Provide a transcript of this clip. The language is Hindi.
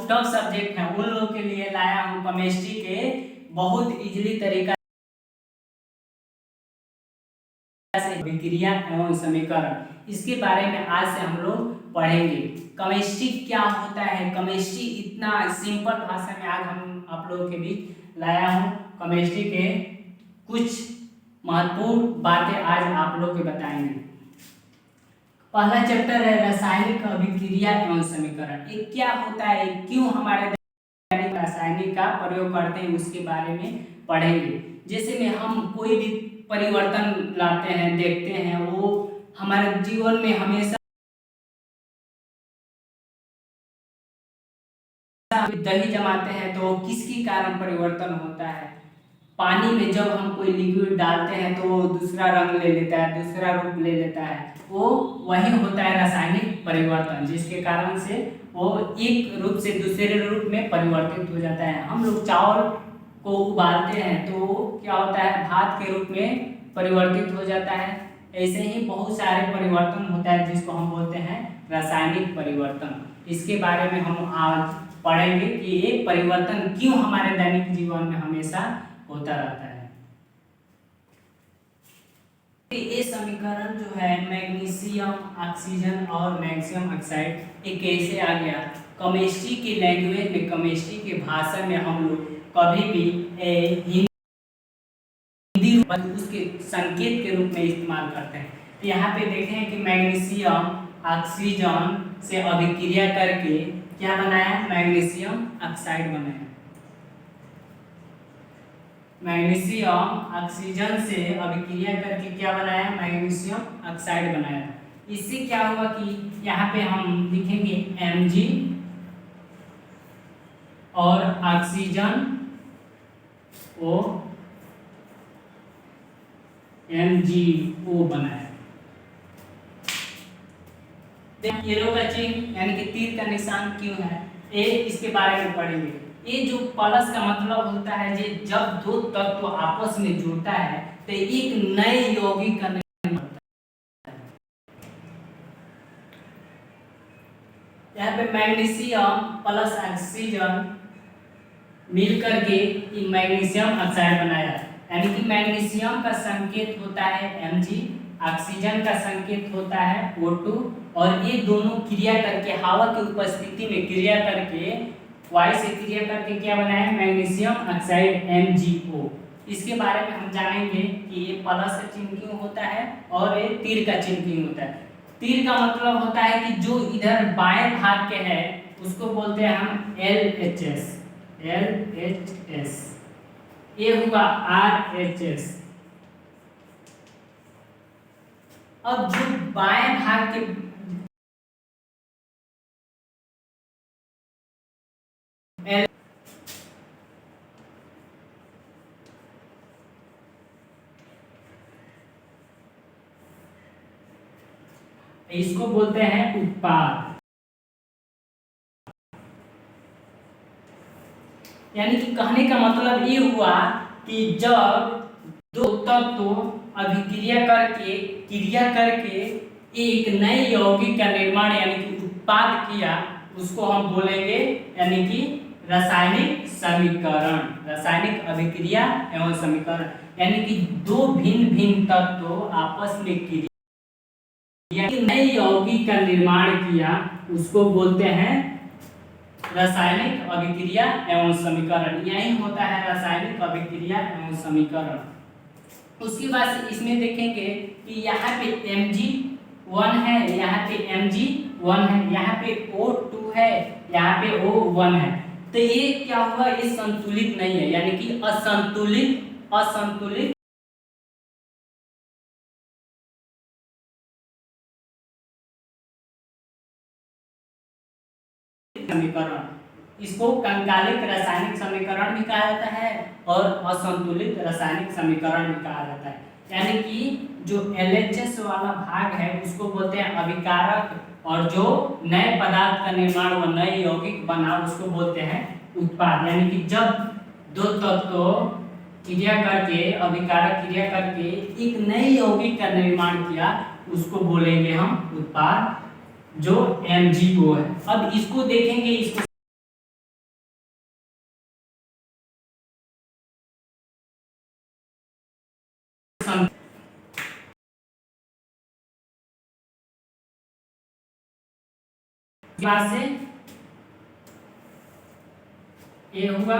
टफ सब्जेक्ट है उन लोगों के लिए लाया हूँ केमिस्ट्री के बहुत इजीली तरीका से विक्रिया एवं समीकरण, इसके बारे में आज से हम लोग पढ़ेंगे। केमिस्ट्री क्या होता है, केमिस्ट्री इतना सिंपल भाषा में आज हम आप लोगों के बीच लाया हूँ। केमिस्ट्री के कुछ महत्वपूर्ण बातें आज आप लोग के बताएंगे। पहला चैप्टर है रासायनिक अभिक्रिया एवं समीकरण। ये क्या होता है, क्यों हमारे रासायनिक का प्रयोग करते हैं, उसके बारे में पढ़ेंगे। जैसे में हम कोई भी परिवर्तन लाते हैं, देखते हैं, वो हमारे जीवन में हमेशा दही जमाते हैं तो किसके कारण परिवर्तन होता है। पानी में जब हम कोई लिक्विड डालते हैं तो वो दूसरा रंग ले लेता है, दूसरा रूप ले लेता है, वो वही होता है रासायनिक परिवर्तन, जिसके कारण से वो एक रूप से दूसरे रूप में परिवर्तित हो जाता है। हम लोग चावल को उबालते हैं तो क्या होता है, भात के रूप में परिवर्तित हो जाता है। ऐसे ही बहुत सारे परिवर्तन होता है जिसको हम बोलते हैं रासायनिक परिवर्तन। इसके बारे में हम आज पढ़ेंगे कि ये परिवर्तन क्यों हमारे दैनिक जीवन में हमेशा होता रहता है। ये समीकरण जो है मैग्नीशियम ऑक्सीजन और मैग्नीशियम ऑक्साइड, ये कैसे आ गया। केमिस्ट्री की लैंग्वेज में, केमिस्ट्री की भाषा में हम लोग कभी भी हिंदी उसके संकेत के रूप में इस्तेमाल करते हैं। तो यहाँ पे देखें कि मैग्नीशियम ऑक्सीजन से अभिक्रिया करके क्या बनाया, मैग्नीशियम ऑक्साइड बनाया। मैग्नीशियम ऑक्सीजन से अभिक्रिया करके क्या बनाया, मैग्नीशियम ऑक्साइड बनाया। इससे क्या हुआ कि यहाँ पे हम लिखेंगे Mg और ऑक्सीजन O MgO बनाया। एरो का चिन्ह यानी कि तीर का निशान क्यों है, ये इसके बारे में पढ़ेंगे। ये जो प्लस का मतलब होता है, जे जब दो तत्व आपस में जुड़ता है तो एक नए यौगिक का निर्माण होता है। यहाँ पे मैग्नीशियम प्लस ऑक्सीजन मिलकर के ये मैग्नीशियम ऑक्साइड बनाया, यानी कि मैग्नीशियम का संकेत होता है Mg, ऑक्सीजन का संकेत होता है O2, और ये दोनों क्रिया करके हवा की उपस्थिति में क्रिया करके वायु से क्रिया करके क्या बनाया, मैग्नीशियम ऑक्साइड MgO। इसके बारे में हम जानेंगे कि ये प्लस का चिन्ह क्यों होता है और ये तीर का चिन्ह क्यों होता है। तीर का मतलब होता है कि जो इधर बाएं भाग के है उसको बोलते हैं हम LHS, ये हुआ RH। अब जो बाएं भाग के इसको बोलते हैं उत्पाद, यानी कि कहने का मतलब ये हुआ कि जब दो तत्व अभिक्रिया करके एक नए यौगिक का निर्माण यानी कि उत्पाद किया, उसको हम बोलेंगे यानी कि रासायनिक समीकरण, रासायनिक अभिक्रिया एवं समीकरण। यानी कि दो भिन्न भिन्न तत्व आपस में क्रिया नए यौगिक का निर्माण किया, उसको बोलते हैं रासायनिक अभिक्रिया एवं समीकरण। यही होता है रासायनिक अभिक्रिया एवं समीकरण। उसके बाद इसमें देखेंगे कि यहाँ पे Mg1 है, यहाँ पे Mg1 है, यहाँ पे O2 है, यहाँ पे O1 है। तो ये क्या हुआ, ये संतुलित नहीं है, यानी कि असंतुलित समीकरण। इसको कंकालिक रासायनिक समीकरण भी कहा जाता है और असंतुलित रासायनिक समीकरण भी कहा जाता है। यानी कि जो LHS वाला भाग है उसको बोलते हैं अभिकारक, और जो नए पदार्थ का निर्माण व नए यौगिक बना उसको बोलते हैं उत्पाद। यानी कि जब दो तत्व क्रिया करके, अभिकारक क्रिया करके एक नए यौगिक का निर्माण किया, उसको बोलेंगे हम उत्पाद, जो MgO है। अब इसको देखेंगे, इसको सम बाद से ए हुआ